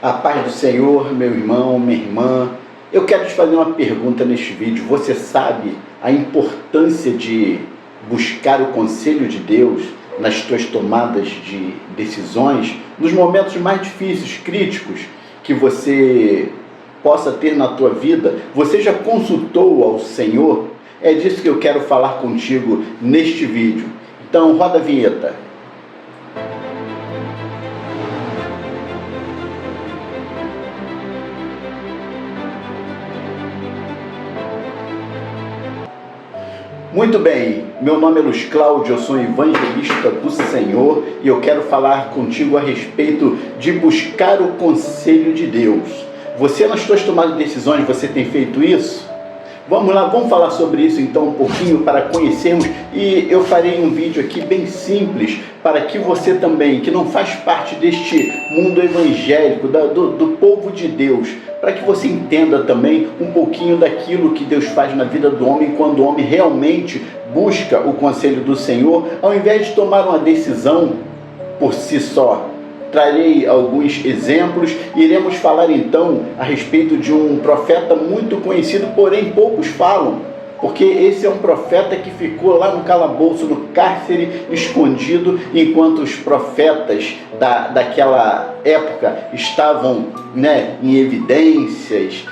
A paz do Senhor, meu irmão, minha irmã. Eu quero te fazer uma pergunta neste vídeo. Você sabe a importância de buscar o conselho de Deus nas tuas tomadas de decisões, nos momentos mais difíceis, críticos, que você possa ter na tua vida? Você já consultou ao Senhor? É disso que eu quero falar contigo neste vídeo. Então, roda a vinheta. Muito bem, meu nome é Luiz Cláudio, eu sou evangelista do Senhor e eu quero falar contigo a respeito de buscar o conselho de Deus. Você, nas suas tomadas de decisões, você tem feito isso? Vamos lá, vamos falar sobre isso então um pouquinho para conhecermos, e eu farei um vídeo aqui bem simples para que você também, que não faz parte deste mundo evangélico, do povo de Deus, para que você entenda também um pouquinho daquilo que Deus faz na vida do homem quando o homem realmente busca o conselho do Senhor, ao invés de tomar uma decisão por si só. Trarei alguns exemplos e iremos falar então a respeito de um profeta muito conhecido, porém poucos falam, porque esse é um profeta que ficou lá no calabouço, no cárcere, escondido, enquanto os profetas daquela época estavam, em evidências,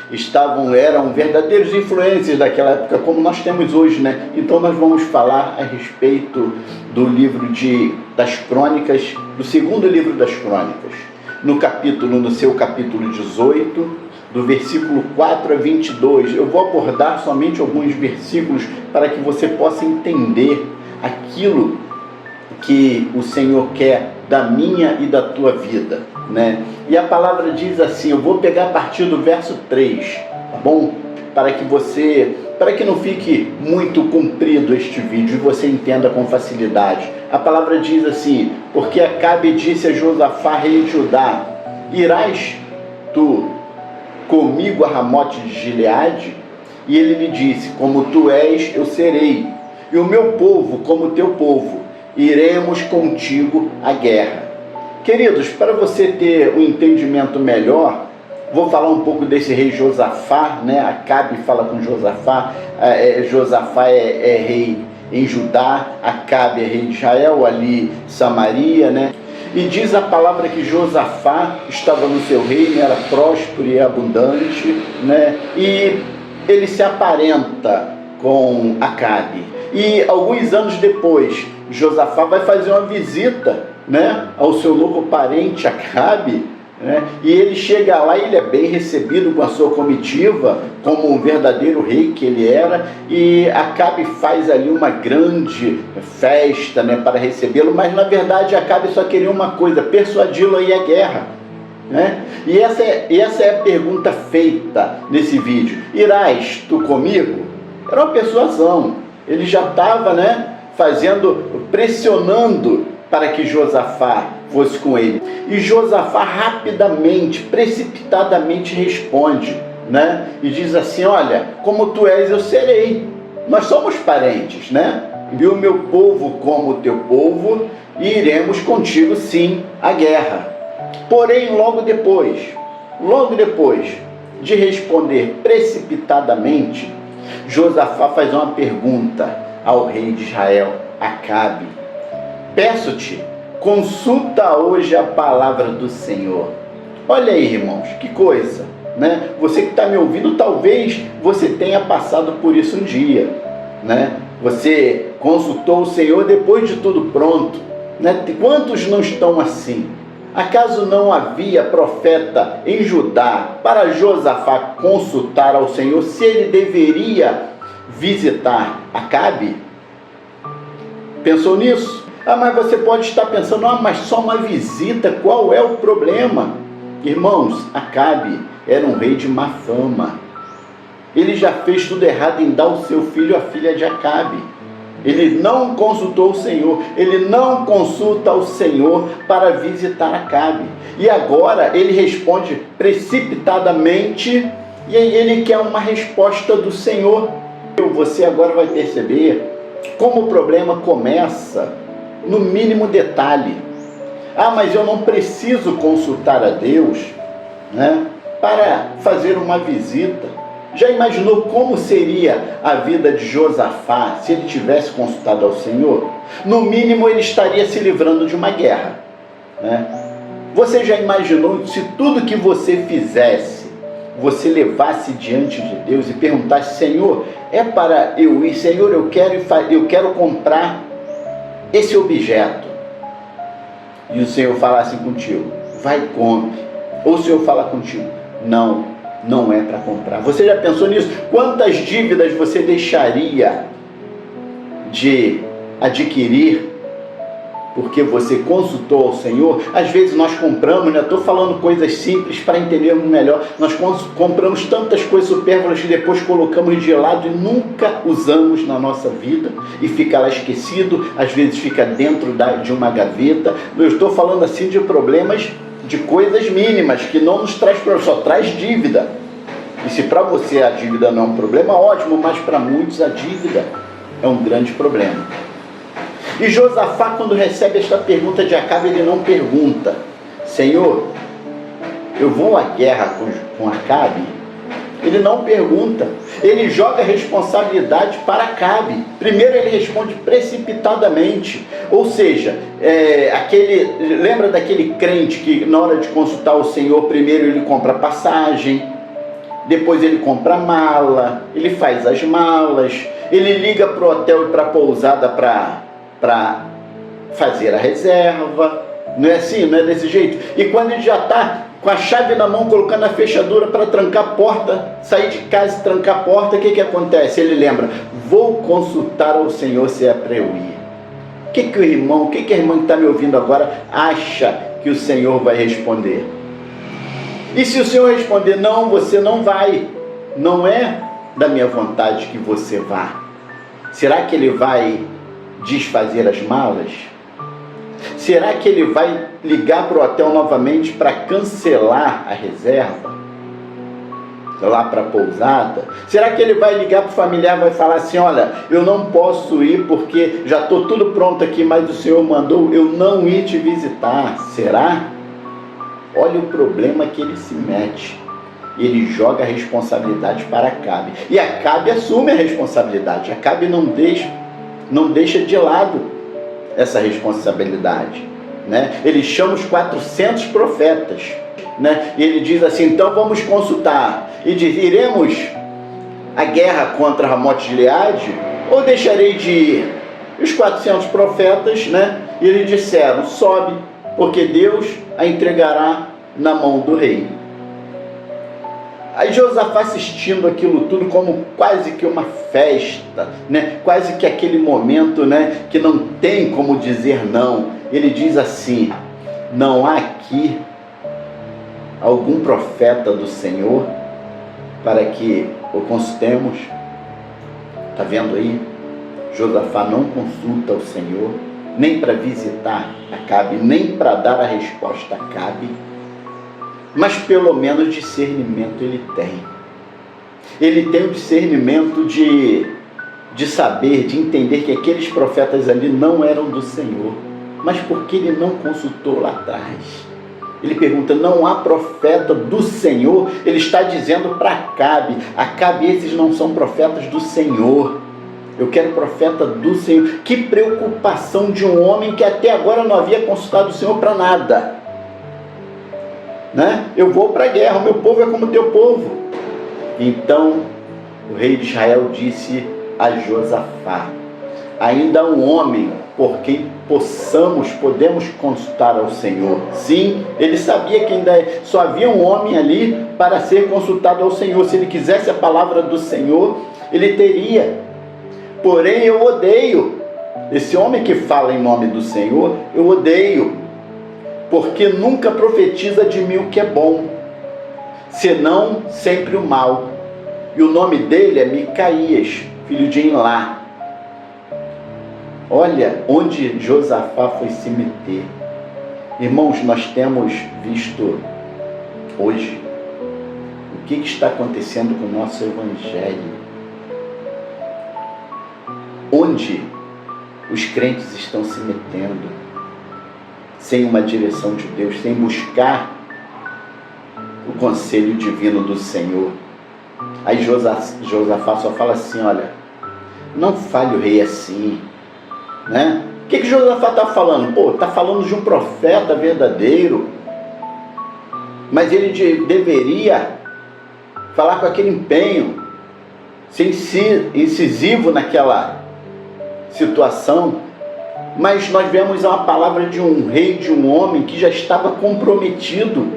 eram verdadeiros influencers daquela época, como nós temos hoje, Então nós vamos falar a respeito do livro das Crônicas, do segundo livro das Crônicas, no seu capítulo 18, do versículo 4 a 22. Eu vou abordar somente alguns versículos para que você possa entender aquilo que o Senhor quer da minha e da tua vida, E a palavra diz assim, eu vou pegar a partir do verso 3, tá bom? Para que não fique muito comprido este vídeo e você entenda com facilidade. A palavra diz assim: porque Acabe disse a Josafá, rei de Judá, irás tu comigo a Ramote de Gileade? E ele lhe disse, como tu és, eu serei, e o meu povo como o teu povo, iremos contigo à guerra. Queridos, para você ter um entendimento melhor, vou falar um pouco desse rei Josafá, Acabe fala com Josafá, Josafá é rei em Judá, Acabe é rei de Israel, ali Samaria, E diz a palavra que Josafá estava no seu reino, era próspero e abundante, E ele se aparenta com Acabe. E alguns anos depois, Josafá vai fazer uma visita, ao seu novo parente Acabe, E ele chega lá e ele é bem recebido com a sua comitiva, como um verdadeiro rei que ele era, e Acabe faz ali uma grande festa, para recebê-lo, mas na verdade Acabe só queria uma coisa, persuadi-lo a ir à guerra, E essa é a pergunta feita nesse vídeo: irás tu comigo? Era uma persuasão, ele já estava, pressionando para que Josafá fosse com ele. E Josafá rapidamente, precipitadamente responde, E diz assim: olha, como tu és, eu serei. Nós somos parentes, E o meu povo como o teu povo, e iremos contigo sim à guerra. Porém, logo depois de responder precipitadamente, Josafá faz uma pergunta ao rei de Israel, Acabe: peço-te, consulta hoje a palavra do Senhor. Olha aí, irmãos, que coisa, Você que está me ouvindo, talvez você tenha passado por isso um dia, Você consultou o Senhor depois de tudo pronto, Quantos não estão assim? Acaso não havia profeta em Judá para Josafá consultar ao Senhor se ele deveria visitar Acabe? Pensou nisso? Mas você pode estar pensando, mas só uma visita, qual é o problema? Irmãos, Acabe era um rei de má fama. Ele já fez tudo errado em dar o seu filho à filha de Acabe. Ele não consultou o Senhor, ele não consulta o Senhor para visitar Acabe. E agora ele responde precipitadamente, e aí ele quer uma resposta do Senhor. Você agora vai perceber como o problema começa no mínimo detalhe. Mas eu não preciso consultar a Deus. né, para fazer uma visita. Já imaginou como seria a vida de Josafá se ele tivesse consultado ao Senhor? No mínimo, ele estaria se livrando de uma guerra, né? Você já imaginou se tudo que você fizesse, você levasse diante de Deus e perguntasse: Senhor, é para eu ir? Senhor, eu quero comprar esse objeto. E o Senhor falasse contigo: vai, compre. Ou o Senhor fala contigo: não é para comprar. Você já pensou nisso? Quantas dívidas você deixaria de adquirir porque você consultou ao Senhor? Às vezes nós compramos, estou falando coisas simples para entendermos melhor, nós compramos tantas coisas supérfluas que depois colocamos de lado e nunca usamos na nossa vida, e fica lá esquecido, às vezes fica dentro de uma gaveta. Eu estou falando assim de problemas, de coisas mínimas, que não nos traz problema, só traz dívida. E se para você a dívida não é um problema, ótimo, mas para muitos a dívida é um grande problema. E Josafá, quando recebe esta pergunta de Acabe, ele não pergunta: Senhor, eu vou à guerra com Acabe? Ele não pergunta, ele joga a responsabilidade para Acabe. Primeiro ele responde precipitadamente, ou seja, lembra daquele crente que na hora de consultar o Senhor, primeiro ele compra passagem, depois ele compra mala, ele faz as malas, ele liga para o hotel e para a pousada para fazer a reserva. Não é assim? Não é desse jeito? E quando ele já está com a chave na mão, colocando a fechadura para trancar a porta, sair de casa e trancar a porta, o que acontece? Ele lembra: vou consultar ao Senhor se é para eu ir. O que a irmã que está me ouvindo agora acha que o Senhor vai responder? E se o Senhor responder: não, você não vai, não é da minha vontade que você vá, será que ele vai desfazer as malas? Será que ele vai ligar para o hotel novamente para cancelar a reserva? Lá para a pousada? Será que ele vai ligar para o familiar e vai falar assim: olha, eu não posso ir porque já estou tudo pronto aqui, mas o Senhor mandou eu não ir te visitar? Será? Olha o problema que ele se mete. Ele joga a responsabilidade para Acabe. E Acabe assume a responsabilidade. Acabe não deixa de lado essa responsabilidade, né? Ele chama os 400 profetas, né? E ele diz assim: então vamos consultar, e diz: iremos à guerra contra Ramote de Gileade, ou deixarei de ir? E os 400 profetas, né, e eles disseram: sobe, porque Deus a entregará na mão do rei. Aí Josafá, assistindo aquilo tudo como quase que uma festa, né? Quase que aquele momento, né, que não tem como dizer não. Ele diz assim: não há aqui algum profeta do Senhor para que o consultemos? Está vendo aí? Josafá não consulta o Senhor, nem para visitar Acabe, nem para dar a resposta a Acabe. Mas pelo menos discernimento ele tem. Ele tem o discernimento de saber, de entender que aqueles profetas ali não eram do Senhor. Mas por que ele não consultou lá atrás? Ele pergunta: não há profeta do Senhor? Ele está dizendo para Acabe: Acabe, esses não são profetas do Senhor. Eu quero profeta do Senhor. Que preocupação de um homem que até agora não havia consultado o Senhor para nada, né? Eu vou para a guerra, o meu povo é como o teu povo. Então o rei de Israel disse a Josafá: ainda há um homem por quem podemos consultar ao Senhor. Sim, ele sabia que ainda só havia um homem ali para ser consultado ao Senhor. Se ele quisesse a palavra do Senhor, ele teria. Porém eu odeio esse homem que fala em nome do Senhor. Eu odeio, porque nunca profetiza de mim o que é bom, senão sempre o mal. E o nome dele é Micaías, filho de Enlá. Olha onde Josafá foi se meter. Irmãos, nós temos visto hoje o que está acontecendo com o nosso evangelho. Onde os crentes estão se metendo sem uma direção de Deus, sem buscar o conselho divino do Senhor. Aí Josafá só fala assim, olha, não fale o rei assim, né? O que Josafá está falando? Pô, está falando de um profeta verdadeiro, mas ele deveria falar com aquele empenho, ser incisivo naquela situação. Mas nós vemos uma palavra de um rei, de um homem que já estava comprometido,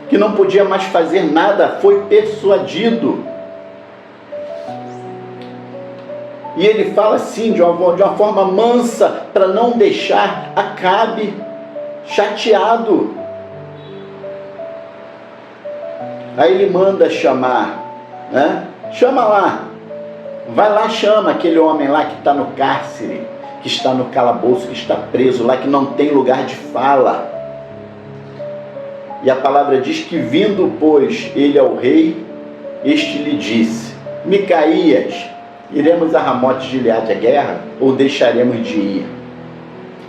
que não podia mais fazer nada, foi persuadido. E ele fala assim, de uma forma mansa, para não deixar Acabe chateado. Aí ele manda chamar, né? Chama lá, vai lá, chama aquele homem lá que está no cárcere, que está no calabouço, que está preso lá, que não tem lugar de fala. E a palavra diz que vindo, pois, ele ao rei, este lhe disse, Micaías, iremos a Ramote de Gileade à guerra, ou deixaremos de ir?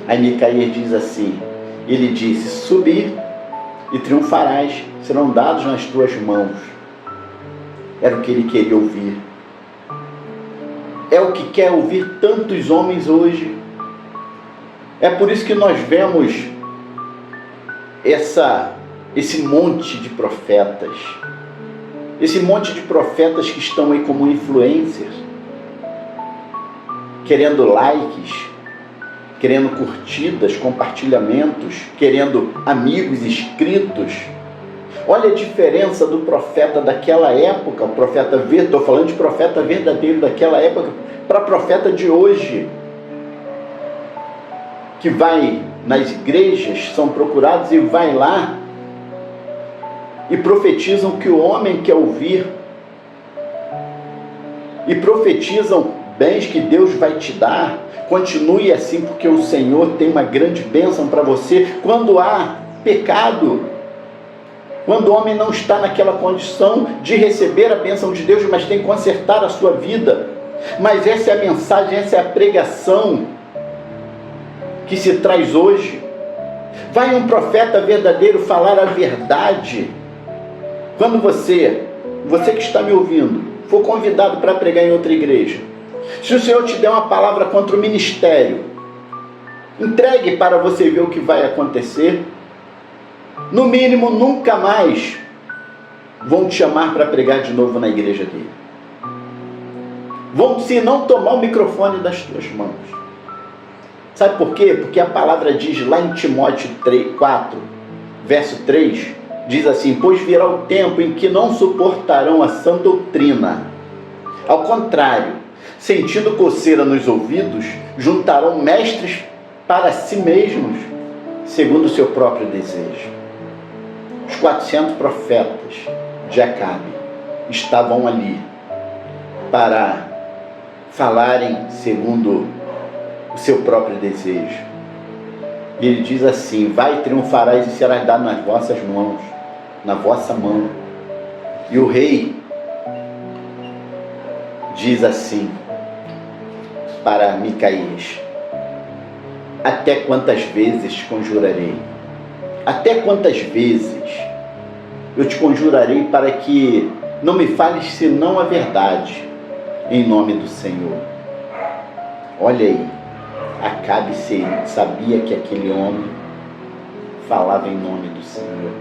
Aí Micaías diz assim, ele disse, subir e triunfarás, serão dados nas tuas mãos. Era o que ele queria ouvir. É o que quer ouvir tantos homens hoje. É por isso que nós vemos esse monte de profetas. Esse monte de profetas que estão aí como influencers, querendo likes, querendo curtidas, compartilhamentos, querendo amigos inscritos. Olha a diferença do profeta daquela época, o profeta verdadeiro, estou falando de profeta verdadeiro daquela época, para profeta de hoje, que vai nas igrejas, são procurados e vai lá e profetizam o que o homem quer ouvir, e profetizam bens que Deus vai te dar. Continue assim, porque o Senhor tem uma grande bênção para você. Quando há pecado, quando o homem não está naquela condição de receber a bênção de Deus, mas tem que consertar a sua vida. Mas essa é a mensagem, essa é a pregação que se traz hoje. Vai um profeta verdadeiro falar a verdade. Quando você que está me ouvindo, for convidado para pregar em outra igreja, se o Senhor te der uma palavra contra o ministério, entregue para você ver o que vai acontecer. No mínimo, nunca mais vão te chamar para pregar de novo na igreja dele. Vão, se não, tomar o microfone das tuas mãos. Sabe por quê? Porque a palavra diz lá em Timóteo 4, verso 3, diz assim, pois virá o tempo em que não suportarão a sã doutrina. Ao contrário, sentindo coceira nos ouvidos, juntarão mestres para si mesmos, segundo o seu próprio desejo. Os 400 profetas de Acabe estavam ali para falarem segundo o seu próprio desejo. E ele diz assim, vai, triunfarás e serás dado nas vossas mãos, na vossa mão. E o rei diz assim para Micaías, até quantas vezes te conjurarei? Até quantas vezes eu te conjurarei para que não me fales senão a verdade, em nome do Senhor? Olha aí, Acabe sabia que aquele homem falava em nome do Senhor.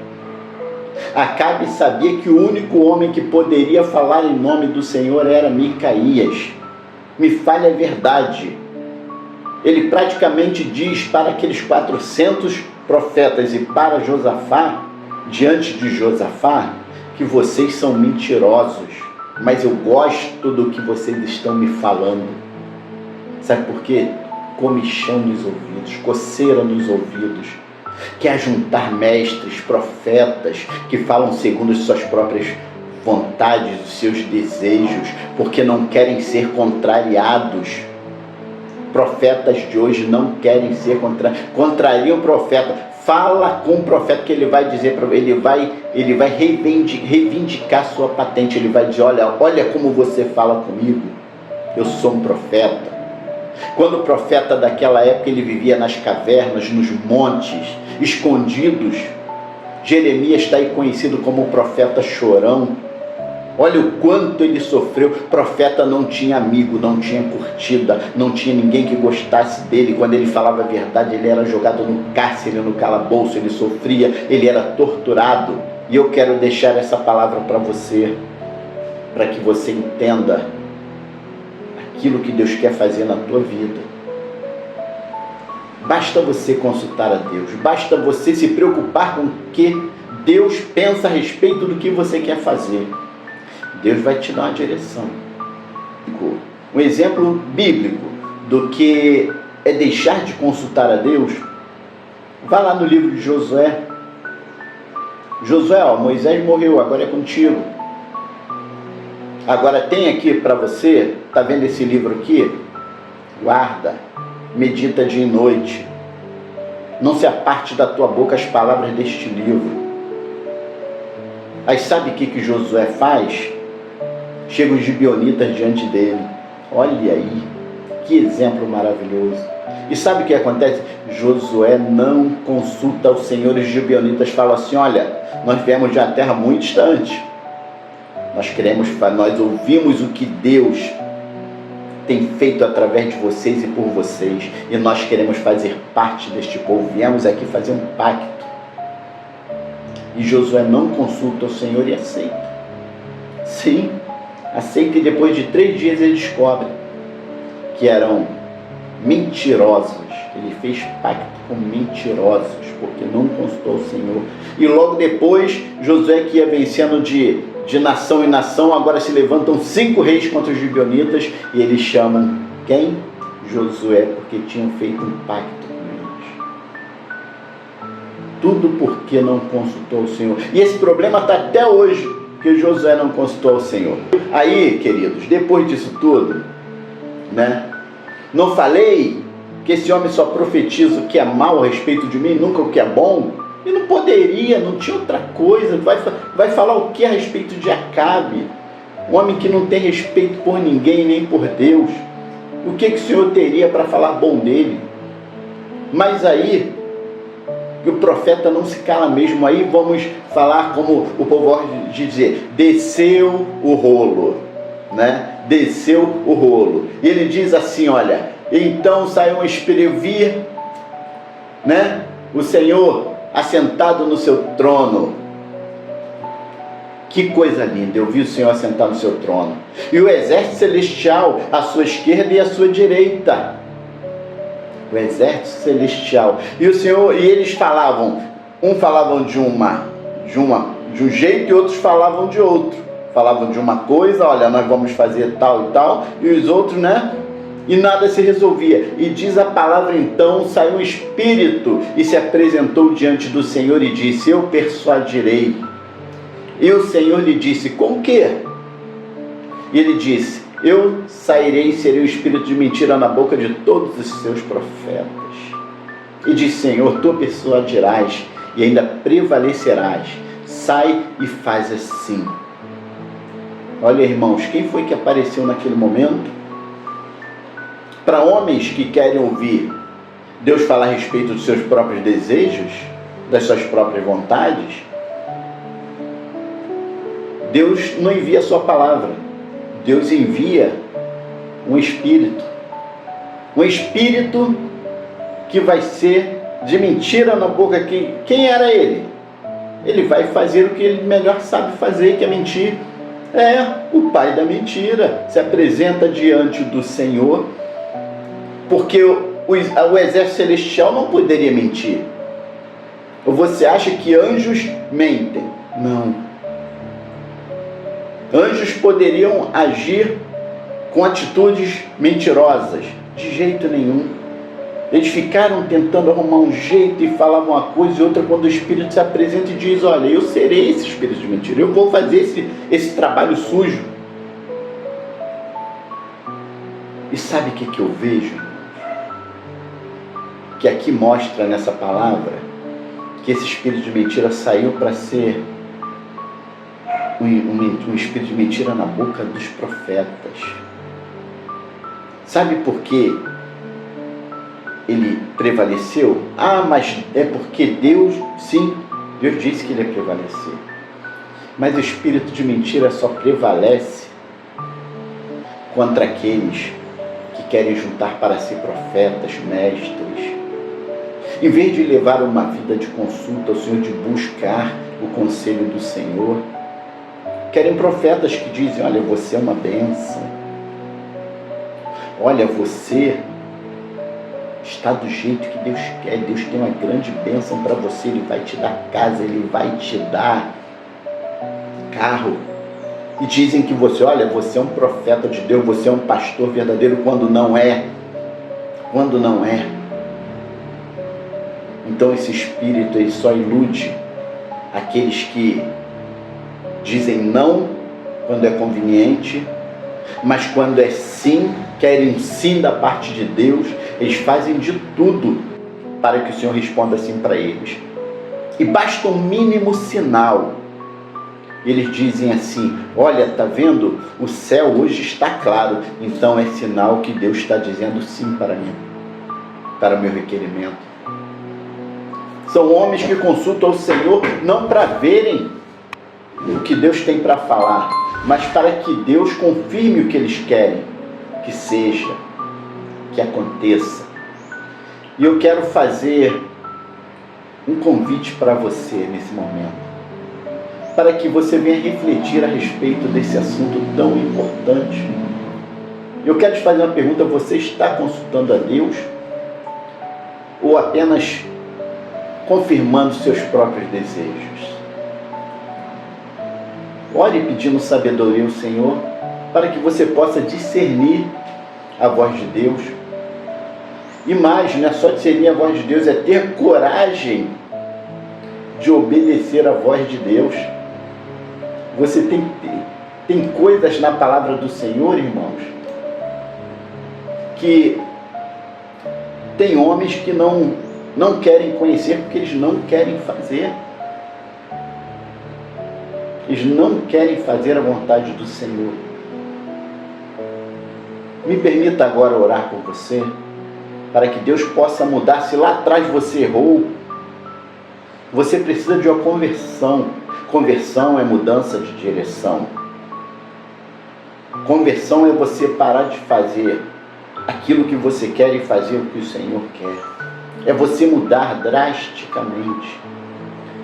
Acabe sabia que o único homem que poderia falar em nome do Senhor era Micaías. Me fale a verdade. Ele praticamente diz para aqueles 400 profetas e para Josafá, diante de Josafá, que vocês são mentirosos, mas eu gosto do que vocês estão me falando. Sabe por quê? Comichão nos ouvidos, coceira nos ouvidos. Quer juntar mestres, profetas, que falam segundo as suas próprias vontades, os seus desejos, porque não querem ser contrariados. Profetas de hoje não querem ser contrariam o profeta. Fala com o profeta que ele vai dizer para ele vai reivindicar sua patente. Ele vai dizer, olha como você fala comigo. Eu sou um profeta. Quando o profeta daquela época ele vivia nas cavernas, nos montes, escondidos, Jeremias está aí conhecido como o profeta chorão. Olha o quanto ele sofreu. O profeta não tinha amigo, não tinha curtida, não tinha ninguém que gostasse dele. Quando ele falava a verdade, ele era jogado no cárcere, no calabouço, ele sofria, ele era torturado. E eu quero deixar essa palavra para você, para que você entenda aquilo que Deus quer fazer na tua vida. Basta você consultar a Deus, basta você se preocupar com o que Deus pensa a respeito do que você quer fazer. Deus vai te dar uma direção. Um exemplo bíblico do que é deixar de consultar a Deus, vá lá no livro de Josué. Josué, Moisés morreu, agora é contigo. Agora tem aqui para você, está vendo esse livro aqui? Guarda, medita dia e noite. Não se aparte da tua boca as palavras deste livro. Aí sabe o que Josué faz? Chegam os gibeonitas diante dele. Olha aí, que exemplo maravilhoso. E sabe o que acontece? Josué não consulta o Senhor e os gibeonitas falam assim: olha, nós viemos de uma terra muito distante. Nós ouvimos o que Deus tem feito através de vocês e por vocês. E nós queremos fazer parte deste povo. Viemos aqui fazer um pacto. E Josué não consulta o Senhor e aceita. Sim, aceita, e depois de 3 dias ele descobre que eram mentirosos. Ele fez pacto com mentirosos, porque não consultou o Senhor. E logo depois, Josué, que ia vencendo de nação em nação, agora se levantam 5 reis contra os gibeonitas, e eles chamam quem? Josué, porque tinham feito um pacto com eles. Tudo porque não consultou o Senhor. E esse problema está até hoje, porque Josué não consultou o Senhor. Aí, queridos, depois disso tudo, né? Não falei que esse homem só profetiza o que é mal a respeito de mim, nunca o que é bom? E não poderia, não tinha outra coisa. Vai falar o que a respeito de Acabe? Um homem que não tem respeito por ninguém, nem por Deus. O que o Senhor teria para falar bom dele? Mas aí, o profeta não se cala mesmo. Aí vamos falar como o povo gosta de dizer: desceu o rolo, né? Desceu o rolo. E ele diz assim, olha: então saiu um espírito, vi, né? O Senhor assentado no seu trono. Que coisa linda, eu vi o Senhor assentado no seu trono. E o exército celestial à sua esquerda e à sua direita. O exército celestial. E o Senhor, e eles falavam, falavam de um jeito e outros falavam de outro. Falavam de uma coisa, olha, nós vamos fazer tal e tal, e os outros, né? E nada se resolvia. E diz a palavra, então, saiu um espírito e se apresentou diante do Senhor e disse: eu persuadirei. E o Senhor lhe disse: com o quê? E ele disse: eu sairei e serei o espírito de mentira na boca de todos os seus profetas. E disse: Senhor, tu persuadirás e ainda prevalecerás. Sai e faz assim. Olha, irmãos, quem foi que apareceu naquele momento? Para homens que querem ouvir Deus falar a respeito dos seus próprios desejos, das suas próprias vontades, Deus não envia a sua palavra. Deus envia um espírito. Um espírito que vai ser de mentira na boca. Quem era ele? Ele vai fazer o que ele melhor sabe fazer, que é mentir. É o pai da mentira. Se apresenta diante do Senhor, porque o exército celestial não poderia mentir. Ou você acha que anjos mentem? Não. Anjos poderiam agir com atitudes mentirosas? De jeito nenhum. Eles ficaram tentando arrumar um jeito e falavam uma coisa e outra, quando o Espírito se apresenta e diz: olha, eu serei esse espírito de mentira, eu vou fazer esse trabalho sujo. E sabe o que eu vejo? Que aqui mostra nessa palavra que esse espírito de mentira saiu para ser um espírito de mentira na boca dos profetas. Sabe por quê ele prevaleceu? Ah, mas é porque Deus, sim, Deus disse que ele ia prevalecer. Mas o espírito de mentira só prevalece contra aqueles que querem juntar para si profetas, mestres. Em vez de levar uma vida de consulta ao Senhor, de buscar o conselho do Senhor, querem profetas que dizem: olha, você é uma bênção. Olha, você está do jeito que Deus quer. Deus tem uma grande bênção para você. Ele vai te dar casa, Ele vai te dar carro. E dizem que você, olha, você é um profeta de Deus, você é um pastor verdadeiro, quando não é. Quando não é. Então esse espírito, ele só ilude aqueles que dizem não quando é conveniente, mas quando é sim, querem sim da parte de Deus, eles fazem de tudo para que o Senhor responda sim para eles. E basta um mínimo sinal. Eles dizem assim: olha, tá vendo? O céu hoje está claro, então é sinal que Deus está dizendo sim para mim, para o meu requerimento. São homens que consultam o Senhor não para verem o que Deus tem para falar, mas para que Deus confirme o que eles querem, que seja, que aconteça. E eu quero fazer um convite para você nesse momento, para que você venha refletir a respeito desse assunto tão importante. Eu quero te fazer uma pergunta: você está consultando a Deus ou apenas confirmando seus próprios desejos? Ore pedindo sabedoria ao Senhor para que você possa discernir a voz de Deus. E mais, não é só discernir a voz de Deus, é ter coragem de obedecer a voz de Deus. Você tem coisas na palavra do Senhor, irmãos, que tem homens que não querem conhecer porque eles não querem fazer. Eles não querem fazer a vontade do Senhor. Me permita agora orar por você, para que Deus possa mudar. Se lá atrás você errou, você precisa de uma conversão. Conversão é mudança de direção. Conversão é você parar de fazer aquilo que você quer e fazer o que o Senhor quer. É você mudar drasticamente.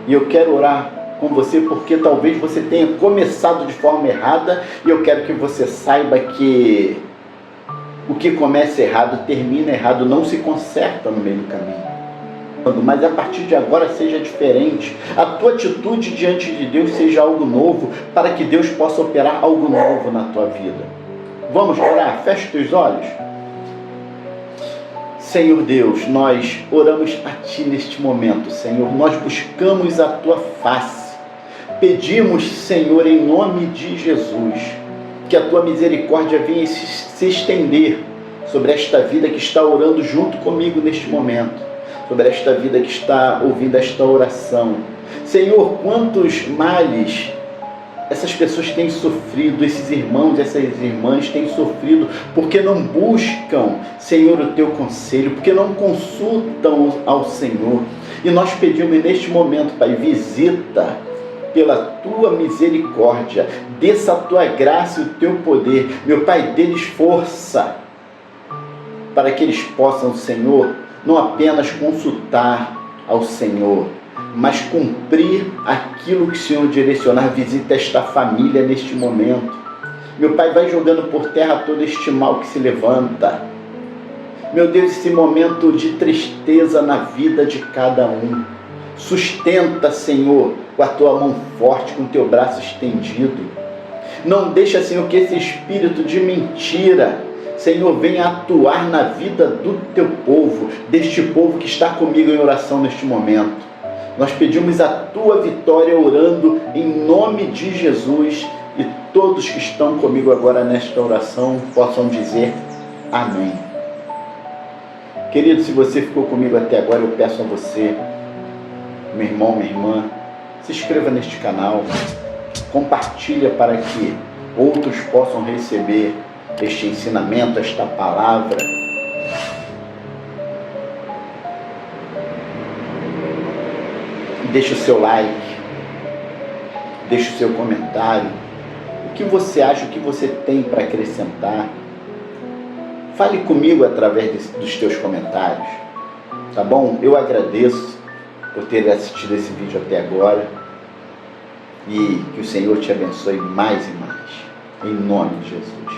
E eu quero orar com você porque talvez você tenha começado de forma errada, e eu quero que você saiba que o que começa errado termina errado, não se conserta no meio do caminho. Mas a partir de agora seja diferente. A tua atitude diante de Deus seja algo novo, para que Deus possa operar algo novo na tua vida. Vamos orar? Feche os teus olhos. Senhor Deus, nós oramos a Ti neste momento, Senhor. Nós buscamos a Tua face. Pedimos, Senhor, em nome de Jesus, que a Tua misericórdia venha se estender sobre esta vida que está orando junto comigo neste momento, sobre esta vida que está ouvindo esta oração. Senhor, quantos males essas pessoas têm sofrido, esses irmãos, essas irmãs têm sofrido, porque não buscam, Senhor, o Teu conselho, porque não consultam ao Senhor. E nós pedimos neste momento, Pai, visita pela Tua misericórdia, desça a Tua graça e o Teu poder. Meu Pai, dê-lhes força, para que eles possam, Senhor, não apenas consultar ao Senhor, mas cumprir aquilo que o Senhor direcionar. Visita esta família neste momento. Meu Pai, vai jogando por terra todo este mal que se levanta. Meu Deus, esse momento de tristeza na vida de cada um. Sustenta, Senhor, com a Tua mão forte, com o Teu braço estendido. Não deixa, Senhor, que esse espírito de mentira, Senhor, venha atuar na vida do Teu povo, deste povo que está comigo em oração neste momento. Nós pedimos a Tua vitória orando em nome de Jesus, e todos que estão comigo agora nesta oração possam dizer amém. Querido, se você ficou comigo até agora, eu peço a você, meu irmão, minha irmã, se inscreva neste canal, compartilha para que outros possam receber este ensinamento, esta palavra. Deixa o seu like, deixa o seu comentário. O que você acha, o que você tem para acrescentar? Fale comigo através dos teus comentários, tá bom? Eu agradeço por ter assistido esse vídeo até agora e que o Senhor te abençoe mais e mais, em nome de Jesus.